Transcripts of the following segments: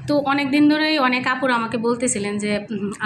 তো অনেক দিন ধরেই অনেক আপুরা আমাকে বলতেছিলেন যে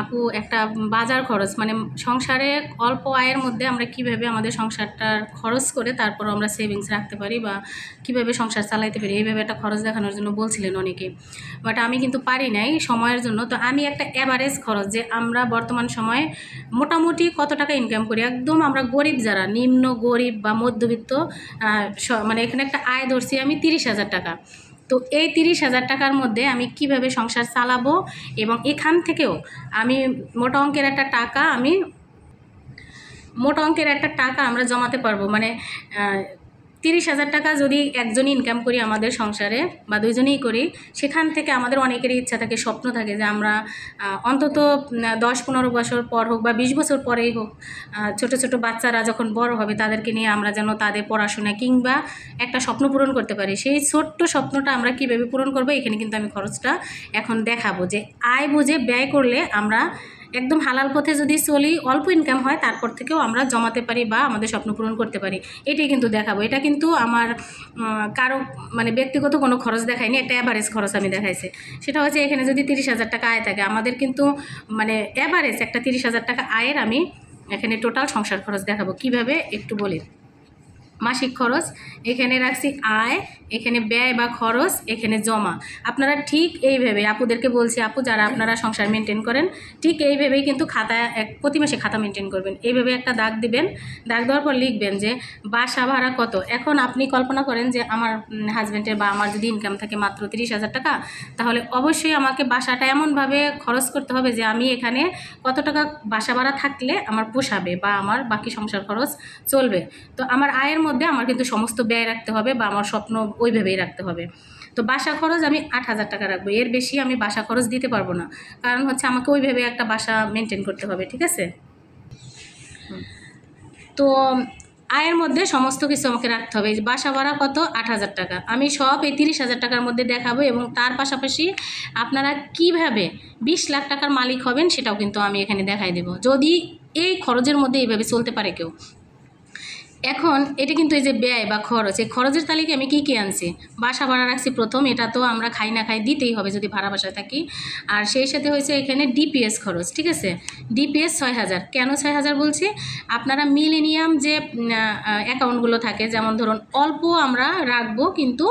আপু একটা বাজার খরচ মানে সংসারে অল্প আয়ের মধ্যে আমরা কিভাবে আমাদের সংসারটার খরচ করে তারপর আমরা সেভিংস রাখতে পারি বা কিভাবে সংসার চালাইতে পারি এইভাবে একটা খরচ দেখানোর জন্য বলছিলেন অনেকে। বাট আমি কিন্তু পারি নাই সময়ের জন্য। তো আমি একটা অ্যাভারেজ খরচ যে আমরা বর্তমান সময়ে মোটামুটি কত টাকা ইনকাম করি, একদম আমরা গরিব যারা নিম্ন গরিব বা মধ্যবিত্ত, মানে এখানে একটা আয় ধরছি আমি 30,000 টাকা। তো এই 30,000 টাকার মধ্যে আমি কিভাবে সংসার চালাবো এবং এখান থেকেও আমি মোটা অঙ্কের একটা টাকা আমরা জমাতে পারবো। মানে 30,000 টাকা যদি একজনই ইনকাম করি আমাদের সংসারে বা দুইজনেই করি, সেখান থেকে আমাদের অনেকেরই ইচ্ছা থাকে, স্বপ্ন থাকে যে আমরা অন্তত 10-15 বছর পর হোক বা 20 বছর পরেই হোক, ছোট ছোট বাচ্চারা যখন বড় হবে তাদেরকে নিয়ে আমরা যেন তাদের পড়াশোনা কিংবা একটা স্বপ্ন পূরণ করতে পারি। সেই ছোট্ট স্বপ্নটা আমরা কীভাবে পূরণ করবো, এখানে কিন্তু আমি খরচটা এখন দেখাবো যে আয় বুঝে ব্যয় করলে আমরা একদম হালাল পথে যদি চলি, অল্প ইনকাম হয়, তারপর থেকেও আমরা জমাতে পারি বা আমাদের স্বপ্ন পূরণ করতে পারি। এটাই কিন্তু দেখাবো। এটা কিন্তু আমার কারো মানে ব্যক্তিগত কোনো খরচ দেখায়নি, একটা অ্যাভারেজ খরচ আমি দেখাইছি। সেটা হচ্ছে এখানে যদি 30,000 টাকা আয় থাকে আমাদের কিন্তু মানে অ্যাভারেজ একটা 30,000 টাকা আয়ের আমি এখানে টোটাল সংসার খরচ দেখাবো। কিভাবে একটু বলি। মাসিক খরচ এখানে রাখছি, আয় এখানে ব্যয় বা খরচ এখানে জমা। আপনারা ঠিক এইভাবে আপুদেরকে বলছি, আপু যারা আপনারা সংসার মেনটেন করেন ঠিক এইভাবেই কিন্তু খাতায় প্রতি মাসে খাতা মেনটেন করবেন। এইভাবে একটা দাগ দিবেন, দাগ দেওয়ার পর লিখবেন যে বাসা ভাড়া কত। এখন আপনি কল্পনা করেন যে আমার হাজব্যান্ডের বা আমার যদি ইনকাম থাকে মাত্র 30,000 টাকা, তাহলে অবশ্যই আমাকে বাসাটা এমনভাবে খরচ করতে হবে যে আমি এখানে কত টাকা বাসা ভাড়া থাকলে আমার পোষাবে বা আমার বাকি সংসার খরচ চলবে। তো আমার আয়ের মধ্যে আমার কিন্তু সমস্ত ব্যয় রাখতে হবে বা আমার স্বপ্ন ওইভাবেই রাখতে হবে। তো বাসা খরচ আমি 8,000 টাকা রাখবো, এর বেশি আমি বাসা খরচ দিতে পারবো না, কারণ হচ্ছে আমাকে ওইভাবে একটা বাসা মেনটেন করতে হবে। ঠিক আছে? তো আয়ের মধ্যে সমস্ত কিছু আমাকে রাখতে হবে। বাসা ভাড়া কত? 8,000 টাকা। আমি সব এই 30,000 টাকার মধ্যে দেখাবো এবং তার পাশাপাশি আপনারা কিভাবে 20 লাখ টাকার মালিক হবেন সেটাও কিন্তু আমি এখানে দেখাই দেবো, যদি এই খরচের মধ্যে এইভাবে চলতে পারে কেউ। এখন এটা কিন্তু এই যে ব্যয় বা খরচ, এই খরচের তালিকা আমি কী কী আনছি। বাসা ভাড়া রাখছি প্রথম, এটা তো আমরা খাই না খাই দিতেই হবে যদি ভাড়া বাসায় থাকি। আর সেই সাথে হয়েছে এখানে ডিপিএস খরচ। ঠিক আছে? ডিপিএস 6,000। কেন 6,000 বলছি? আপনারা মিলেনিয়াম যে অ্যাকাউন্টগুলো থাকে, যেমন ধরুন অল্প আমরা রাখবো কিন্তু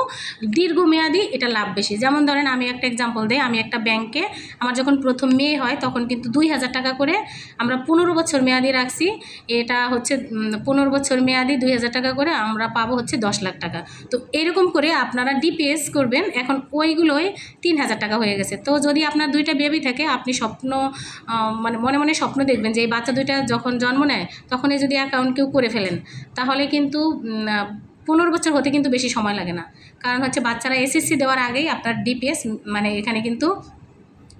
দীর্ঘমেয়াদী এটা লাভ বেশি। যেমন ধরেন আমি একটা এক্সাম্পল দিই, আমি একটা ব্যাংকে আমার যখন প্রথম মেয়ে হয় তখন কিন্তু 2,000 টাকা করে আমরা 15 বছর মেয়াদি রাখছি। এটা হচ্ছে 15 বছর মেয়াদি 2,000 টাকা করে আমরা পাবো হচ্ছে 10 লাখ টাকা। তো এরকম করে আপনারা ডিপিএস করবেন। এখন ওইগুলোই 3,000 টাকা হয়ে গেছে। তো যদি আপনার 2টা বেবি থাকে, আপনি স্বপ্ন মানে মনে মনে স্বপ্ন দেখবেন যে এই বাচ্চা 2টা যখন জন্ম নেয় তখনই যদি অ্যাকাউন্ট কেউ করে ফেলেন, তাহলে কিন্তু 15 বছর হতে কিন্তু বেশি সময় লাগে না। কারণ হচ্ছে বাচ্চারা এসএসসি দেওয়ার আগেই আপনার ডিপিএস মানে এখানে কিন্তু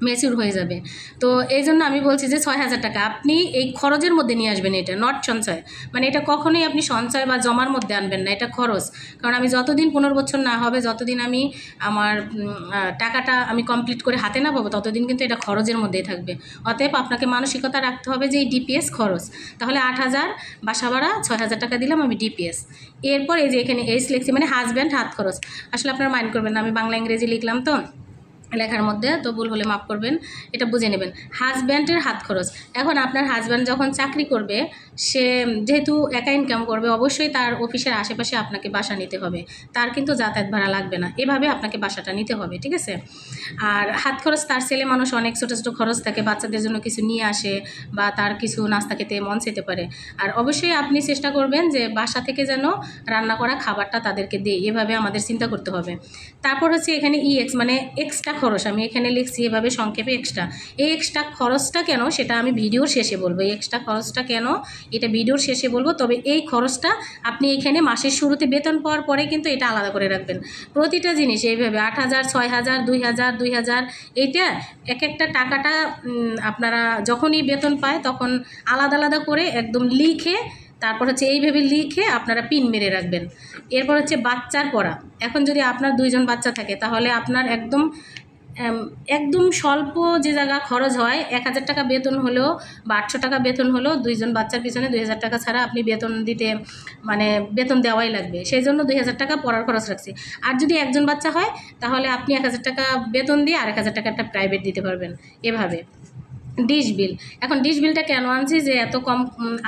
ম্যাচিউর হয়ে যাবে। তো এই জন্য আমি বলছি যে 6,000 টাকা আপনি এই খরচের মধ্যে নিয়ে আসবেন, এটা নট সঞ্চয়। মানে এটা কখনোই আপনি সঞ্চয় বা জমার মধ্যে আনবেন না, এটা খরচ। কারণ আমি যতদিন 15 বছর না হবে, যতদিন আমি আমার টাকাটা আমি কমপ্লিট করে হাতে না পাবো, ততদিন কিন্তু এটা খরচের মধ্যেই থাকবে। অতএব আপনাকে মানসিকতা রাখতে হবে যে এই ডিপিএস খরচ। তাহলে 8,000 বাসা ভাড়া, 6,000 টাকা দিলাম আমি ডিপিএস। এরপর এই যে এখানে এইচ লিখছি মানে হাজব্যান্ড হাত খরচ। আসলে আপনারা মাইন্ড করবেন না, আমি বাংলা ইংরেজি লিখলাম তো লেখার মধ্যে, তো ভুল হলে মাফ করবেন, এটা বুঝে নেবেন। হাজব্যান্ডের হাত খরচ। এখন আপনার হাজব্যান্ড যখন চাকরি করবে, সে যেহেতু একা ইনকাম করবে, অবশ্যই তার অফিসের আশেপাশে আপনাকে বাসা নিতে হবে, তার কিন্তু যাতায়াত ভাড়া লাগবে না, এভাবে আপনাকে বাসাটা নিতে হবে। ঠিক আছে? আর হাত খরচ তার ছেলে মানুষ অনেক ছোটো ছোটো খরচ থাকে, বাচ্চাদের জন্য কিছু নিয়ে আসে বা তার কিছু নাস্তা খেতে মন চেতে পারে। আর অবশ্যই আপনি চেষ্টা করবেন যে বাসা থেকে যেন রান্না করা খাবারটা তাদেরকে দেয়, এভাবে আমাদের চিন্তা করতে হবে। তারপর হচ্ছে এখানে ইএক্স মানে এক্সট্রা খরচ, আমি এখানে লিখছি এভাবে সংক্ষেপে এক্সট্রা। এই এক্সট্রা খরচটা কেন সেটা আমি ভিডিওর শেষে বলবো। এই এক্সট্রা খরচটা কেন এটা ভিডিওর শেষে বলবো। তবে এই খরচটা আপনি এখানে মাসের শুরুতে বেতন পাওয়ার পরে কিন্তু এটা আলাদা করে রাখবেন। প্রতিটা জিনিস এইভাবে 8,000, 6,000, 2,000, 2,000, এইটা এক একটা টাকাটা আপনারা যখনই বেতন পায় তখন আলাদা আলাদা করে একদম লিখে, তারপর হচ্ছে এইভাবে লিখে আপনারা পিন মেরে রাখবেন। এরপর হচ্ছে বাচ্চার পড়া। এখন যদি আপনার 2জন বাচ্চা থাকে, তাহলে আপনার একদম একদম স্বল্প যে জায়গা খরচ হয় 1000 টাকা বেতন হলেও বা 800 টাকা বেতন হলেও 2জন বাচ্চার পিছনে 2000 টাকা ছাড়া আপনি বেতন দিতে মানে বেতন দেওয়াই লাগবে, সেই জন্য 2000 টাকা পড়ার খরচ রাখছি। আর যদি একজন বাচ্চা হয় তাহলে আপনি 1000 টাকা বেতন দিয়ে আর 1000 টাকা একটা প্রাইভেট দিতে পারবেন এভাবে। ডিশ বিল, এখন ডিশ বিলটা কেন আনছি যে এত কম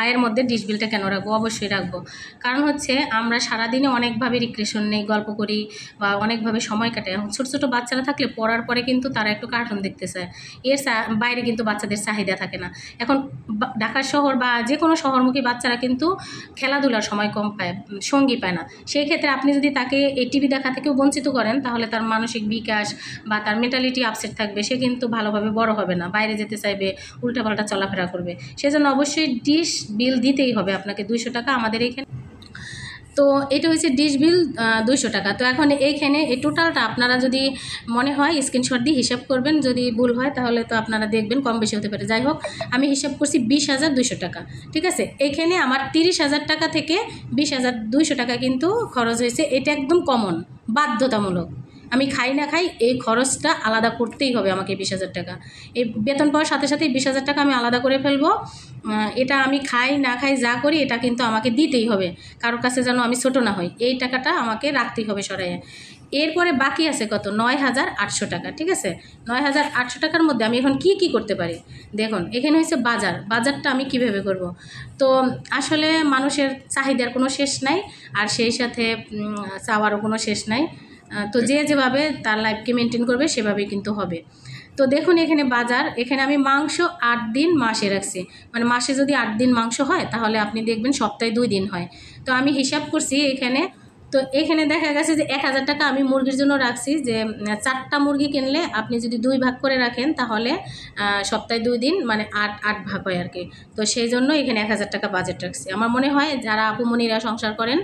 আয়ের মধ্যে ডিশ বিলটা কেন রাখবো? অবশ্যই রাখবো, কারণ হচ্ছে আমরা সারাদিনে অনেকভাবে রিক্রিয়েশন নেই, গল্প করি বা অনেকভাবে সময় কাটাই। এখন ছোটো ছোটো বাচ্চারা থাকলে পড়ার পরে কিন্তু তারা একটু কার্টুন দেখতে চায়, এর বাইরে কিন্তু বাচ্চাদের চাহিদা থাকে না। এখন ঢাকা শহর বা যে কোনো শহরমুখী বাচ্চারা কিন্তু খেলাধুলার সময় কম পায়, সঙ্গী পায় না। সেই ক্ষেত্রে আপনি যদি তাকে এই টিভি দেখা থেকেও বঞ্চিত করেন তাহলে তার মানসিক বিকাশ বা তার মেন্টালিটি আপসেট থাকবে, সে কিন্তু ভালোভাবে বড় হবে না, বাইরে যেতে চাইবে, উল্টাপাল্টা চলাফেরা করবে। সেজন্য অবশ্যই ডিশ বিল দিতেই হবে আপনাকে 200 টাকা আমাদের এইখানে। তো এটা হচ্ছে ডিশ বিল 200 টাকা। তো এখন এইখানে এই টোটালটা আপনারা যদি মনে হয় স্ক্রিনশট দিয়ে হিসাব করবেন, যদি ভুল হয় তাহলে তো আপনারা দেখবেন কম বেশি হতে পারে। যাই হোক, আমি হিসাব করছি 20,200 টাকা, ঠিক আছে। এইখানে আমার 30,000 টাকা থেকে 20,200 টাকা কিন্তু খরচ হয়েছে, এটা একদম কমন, বাধ্যতামূলক। আমি খাই না খাই এই খরচটা আলাদা করতেই হবে আমাকে 20,000 টাকা। এই বেতন পাওয়ার সাথে সাথেই 20,000 টাকা আমি আলাদা করে ফেলবো। এটা আমি খাই না খাই যা করি এটা কিন্তু আমাকে দিতেই হবে, কারোর কাছে যেন আমি ছোটো না হই, এই টাকাটা আমাকে রাখতেই হবে সরাইয়ে। এরপরে বাকি আছে কত? 9,800 টাকা, ঠিক আছে। 9,800 টাকার মধ্যে আমি এখন কি করতে পারি দেখুন। এখানে হচ্ছে বাজারটা আমি কিভাবে করব। তো আসলে মানুষের চাহিদার কোনো শেষ নাই, আর সেই সাথে চাওয়ারও কোনো শেষ নাই। তো যে যেভাবে তার লাইফকে মেনটেন করবে সেভাবেই কিন্তু হবে। তো দেখুন এখানে বাজার, এখানে আমি মাংস 8 দিন মাসে রাখছি, মানে মাসে যদি 8 দিন মাংস হয় তাহলে আপনি দেখবেন সপ্তাহে 2 দিন হয়। তো আমি হিসাব করছি এখানে, তো এখানে দেখা গেছে যে 1000 টাকা আমি মুরগির জন্য রাখছি, যে 4টা মুরগি কিনলে আপনি যদি 2 ভাগ করে রাখেন তাহলে সপ্তাহে 2 দিন মানে 8 ভাগ হয় আর কি। তো সেই জন্য এখানে 1000 টাকা বাজেট রাখছি। আমার মনে হয় যারা আপুমনিরা সংসার করেন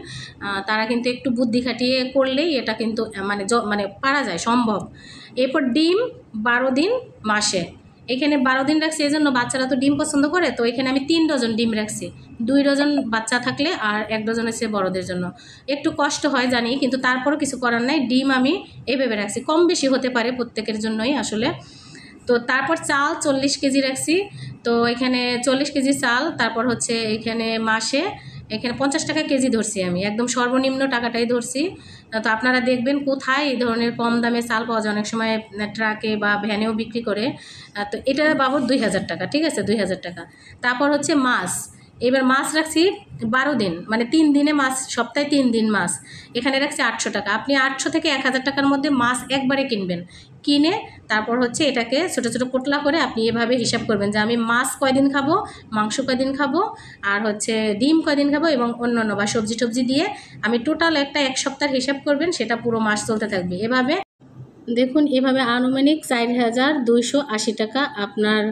তারা কিন্তু একটু বুদ্ধি খাটিয়ে করলেই এটা কিন্তু মানে পারা যায়, সম্ভব। এরপর ডিম 12 দিন মাসে, এখানে 12 দিন রাখছি, এই জন্য বাচ্চারা তো ডিম পছন্দ করে। তো এখানে আমি 3 ডজন ডিম রাখছি, 2 ডজন বাচ্চা থাকলে আর 1 ডজন হচ্ছে বড়দের জন্য। একটু কষ্ট হয় জানি, কিন্তু তারপরও কিছু করার নাই। ডিম আমি এইভাবে রাখছি, কম বেশি হতে পারে প্রত্যেকের জন্যই আসলে। তো তারপর চাল 40 কেজি রাখছি, তো এখানে 40 কেজি চাল। তারপর হচ্ছে এখানে মাসে এখানে 50 টাকা কেজি ধরছি, আমি একদম সর্বনিম্ন টাকাটাই ধরছি। তো আপনারা দেখবেন কোথায় এই ধরনের কম দামে চাল পাওয়া যায়, অনেক সময় ট্রাকে বা ভ্যানেও বিক্রি করে। তো এটা বাবদ 2,000 টাকা, ঠিক আছে, 2,000 টাকা। তারপর হচ্ছে মাছ, এবার মাছ রাখছি 12 দিন, মানে 3 দিনে মাছ, সপ্তাহে 3 দিন মাছ। এখানে রাখছি 800 টাকা। আপনি 800 থেকে 1000 টাকার মধ্যে মাছ একবারে কিনবেন, কিনে তারপর হচ্ছে এটাকে ছোটো ছোটো পোটলা করে আপনি এভাবে হিসাব করবেন যে আমি মাছ কয়দিন খাবো, মাংস কয়দিন খাবো, আর হচ্ছে ডিম কয়দিন খাবো এবং অন্যান্য বা সবজি টবজি দিয়ে আমি টোটাল একটা 1 সপ্তাহের হিসাব করবেন, সেটা পুরো মাস চলতে থাকবে। এভাবে দেখুন, এভাবে আনুমানিক 4,280 টাকা আপনার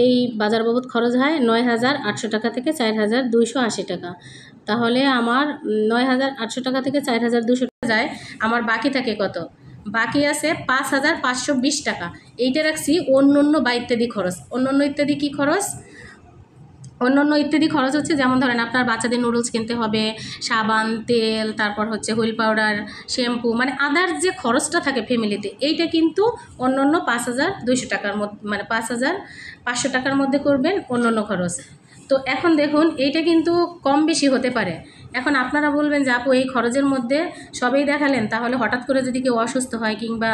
এই বাজার বাবদ খরচ হয়। 9,800 টাকা থেকে 4,280 টাকা। তাহলে আমার 9,800 টাকা থেকে 4,200 টাকা যায়, আমার বাকি থাকে কত? বাকি আছে 5,520 টাকা। এইটা রাখছি অন্য বা ইত্যাদি খরচ। অন্য ইত্যাদি কী খরচ? অন্যান্য ইত্যাদি খরচ হচ্ছে যেমন ধরেন আপনার বাচ্চাদের নুডলস কিনতে হবে, সাবান, তেল, তারপর হচ্ছে হুইল পাউডার, শ্যাম্পু, মানে আদার যে খরচটা থাকে ফ্যামিলিতে, এইটা কিন্তু অন্যান্য 5,200 টাকার মধ্যে, মানে 5,500 টাকার মধ্যে করবেন অন্যান্য খরচ। তো এখন দেখুন এইটা কিন্তু কম বেশি হতে পারে। এখন আপনারা বলবেন যে আপু এই খরচের মধ্যে সবই দেখালেন, তাহলে হঠাৎ করে যদি কেউ অসুস্থ হয় কিংবা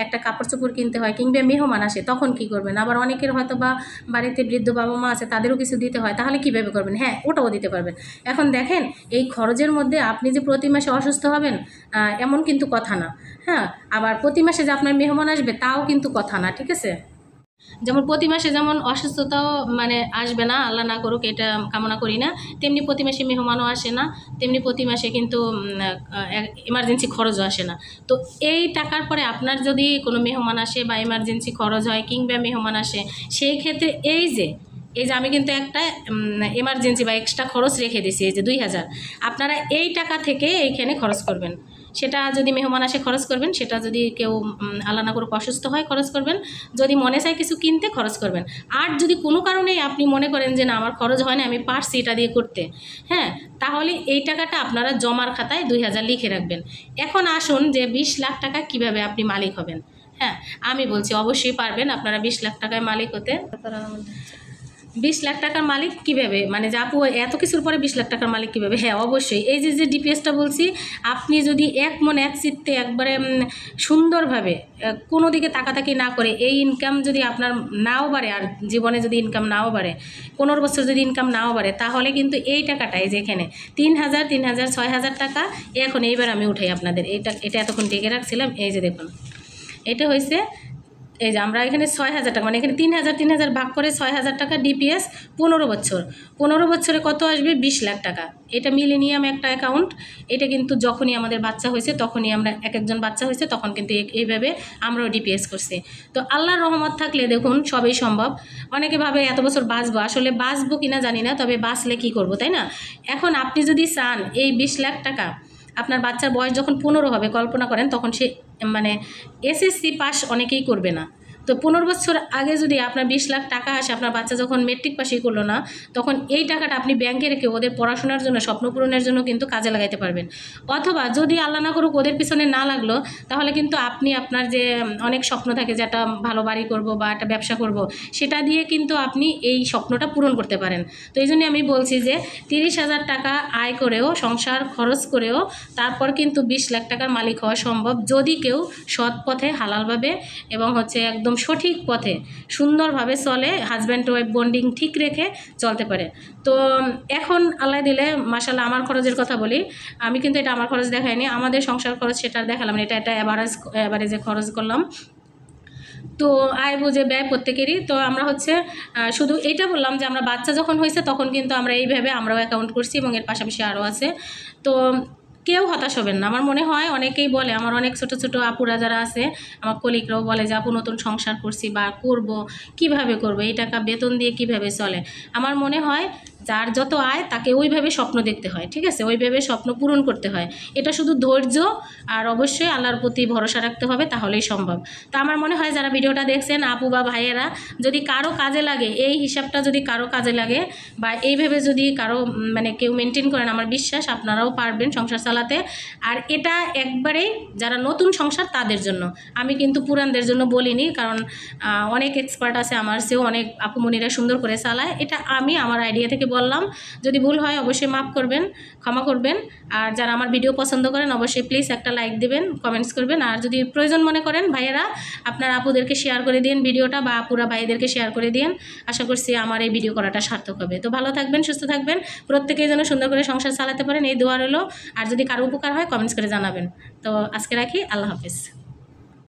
একটা কাপড় চোপড় কিনতে হয় কিংবা মেহমান আসে তখন কি করবেন? আবার অনেকের হয়তো বা বাড়িতে বৃদ্ধ বাবা মা আছে, তাদেরও কিছু দিতে হয়, তাহলে কীভাবে করবেন? হ্যাঁ, ওটাও দিতে পারবেন। এখন দেখেন এই খরচের মধ্যে আপনি যে প্রতি মাসে অসুস্থ হবেন এমন কিন্তু কথা না। হ্যাঁ, আবার প্রতি মাসে যে আপনার মেহমান আসবে তাও কিন্তু কথা না, ঠিক আছে। যেমন প্রতি মাসে যেমন অসুস্থতাও মানে আসবে না, আল্লাহ না করুক, এটা কামনা করি না, তেমনি প্রতি মাসে মেহমানও আসে না, তেমনি প্রতি মাসে কিন্তু এমার্জেন্সি খরচও আসে না। তো এই টাকার পরে আপনার যদি কোনো মেহমান আসে বা এমার্জেন্সি খরচ হয় কিংবা মেহমান আসে, সেই ক্ষেত্রে এই যে আমি কিন্তু একটা এমার্জেন্সি বা এক্সট্রা খরচ রেখে দিয়েছি, এই যে 2,000, আপনারা এই টাকা থেকে এইখানে খরচ করবেন। সেটা যদি মেহমান আসে খরচ করবেন, সেটা যদি কেউ আল্লাহ না করুক অসুস্থ হয় খরচ করবেন, যদি মনে চায় কিছু কিনতে খরচ করবেন। আর যদি কোনো কারণেই আপনি মনে করেন যে না আমার খরচ হয় না, আমি পারছি এটা দিয়ে করতে, হ্যাঁ, তাহলে এই টাকাটা আপনারা জমার খাতায় 2,000 লিখে রাখবেন। এখন আসুন যে 20 লাখ টাকা কিভাবে আপনি মালিক হবেন। হ্যাঁ, আমি বলছি অবশ্যই পারবেন আপনারা 20 লাখ টাকায় মালিক হতে। 20 লাখ টাকার মালিক কীভাবে, মানে যে আপু এত কিছুর পরে 20 লাখ টাকার মালিক কীভাবে? হ্যাঁ অবশ্যই, এই যে ডিপিএসটা বলছি, আপনি যদি এক মন এক চিত্তে একবারে সুন্দরভাবে কোনো দিকে তাকাতাকি না করে এই ইনকাম যদি আপনার নাও বাড়ে, আর জীবনে যদি ইনকাম নাও বাড়ে, 15 বছর যদি ইনকাম নাও বাড়ে, তাহলে কিন্তু এই টাকাটাই যেখানে 3,000, 3,000, 6,000 টাকা এখন এইবার আমি উঠাই আপনাদের। এটা এতক্ষণ ঢেকে রাখছিলাম, এই যে দেখুন এটা হয়েছে, এই যে আমরা এখানে 6,000 টাকা, মানে এখানে 3,000 ভাগ করে 6,000 টাকা ডিপিএস 15 বছর। 15 বছরে কত আসবে? 20 লাখ টাকা। এটা মিলেনিয়াম একটা অ্যাকাউন্ট। এটা কিন্তু যখনই আমাদের বাচ্চা হয়েছে, তখনই আমরা একজন বাচ্চা হয়েছে তখন কিন্তু এইভাবে আমরাও ডিপিএস করছি। তো আল্লাহর রহমত থাকলে দেখুন সবই সম্ভব। অনেকে ভাবে এত বছর বাঁচবো, আসলে বাঁচবো কিনা জানি না, তবে বাঁচলে কি করব, তাই না? এখন আপনি যদি চান এই 20 লাখ টাকা, আপনার বাচ্চার বয়স যখন 15 হবে, কল্পনা করেন তখন সে মানে এসএসসি পাস অনেকেই করবে না। তো 15 বছর আগে যদি আপনার 20 লাখ টাকা আসে, আপনার বাচ্চা যখন মেট্রিক পাসই করলো না, তখন এই টাকাটা আপনি ব্যাংকে রেখে ওদের পড়াশোনার জন্য, স্বপ্ন পূরণের জন্য কিন্তু কাজে লাগাইতে পারবেন। অথবা যদি আল্লাহ না করুক ওদের পিছনে না লাগলো, তাহলে কিন্তু আপনি আপনার যে অনেক স্বপ্ন থাকে যে একটা ভালো বাড়ি করব বা একটা ব্যবসা করব, সেটা দিয়ে কিন্তু আপনি এই স্বপ্নটা পূরণ করতে পারেন। তো এই জন্য আমি বলছি যে 30,000 টাকা আয় করেও, সংসার খরচ করেও, তারপর কিন্তু 20 লাখ টাকার মালিক হওয়া সম্ভব, যদি কেউ সৎ পথে, হালালভাবে এবং একদম সঠিক পথে সুন্দরভাবে চলে, হাজব্যান্ড ওয়াইফ বন্ডিং ঠিক রেখে চলতে পারে। তো এখন আল্লাহ দিলে মাশাআল্লাহ, আমার খরচের কথা বলি, আমি কিন্তু এটা আমার খরচ দেখাইনি, আমাদের সংসার খরচ সেটা দেখালাম না, এটা অ্যাভারেজে খরচ করলাম। তো আয় বুঝে ব্যয় প্রত্যেকেরই। তো আমরা শুধু এইটা বললাম যে আমরা বাচ্চা যখন হয়েছে তখন কিন্তু আমরা এইভাবে আমরাও অ্যাকাউন্ট করছি, এবং এর পাশাপাশি আরও আছে। তো কেউ হতাশ হবেন না। আমার মনে হয় অনেকেই বলে, আমার অনেক ছোট ছোট আপুরা যারা আছে, আমার কলিগরাও বলে যে আপু নতুন সংসার করছি বা করব, কিভাবে করব, এই টাকা বেতন দিয়ে কিভাবে চলে। আমার মনে হয় যার যত আয় তাকে ওইভাবে স্বপ্ন দেখতে হয়, ঠিক আছে, ওইভাবে স্বপ্ন পূরণ করতে হয়। এটা শুধু ধৈর্য আর অবশ্যই আল্লাহর প্রতি ভরসা রাখতে হবে, তাহলেই সম্ভব। তো আমার মনে হয় যারা ভিডিওটা দেখছেন আপু বা ভাইয়েরা, যদি কারো কাজে লাগে, এই হিসাবটা যদি কারো কাজে লাগে বা এইভাবে যদি কারো মানে কেউ মেনটেন করেন, আমার বিশ্বাস আপনারাও পারবেন সংসার চালাতে। আর এটা একবারেই যারা নতুন সংসার তাদের জন্য, আমি কিন্তু পুরানদের জন্য বলিনি, কারণ অনেক এক্সপার্ট আছে আমার চেয়েও, অনেক আপুমনিরা সুন্দর করে চালায়। এটা আমি আমার আইডিয়া থেকে বললাম, যদি ভুল হয় অবশ্যই মাফ করবেন, ক্ষমা করবেন। আর যারা আমার ভিডিও পছন্দ করেন অবশ্যই প্লিজ একটা লাইক দিবেন, কমেন্টস করবেন। আর যদি প্রয়োজন মনে করেন ভাইয়েরা, আপনার আপুদেরকে শেয়ার করে দিন ভিডিওটা, বা আপুরা ভাইদেরকে শেয়ার করে দিন। আশা করছি আমার এই ভিডিও করাটা সার্থক হবে। তো ভালো থাকবেন, সুস্থ থাকবেন, প্রত্যেকেই যেন সুন্দর করে সংসার চালাতে পারেন, এই দোয়া রইল। আর যদি কারো উপকার হয় কমেন্টস করে জানাবেন। তো আজকে রাখি, আল্লাহ হাফেজ।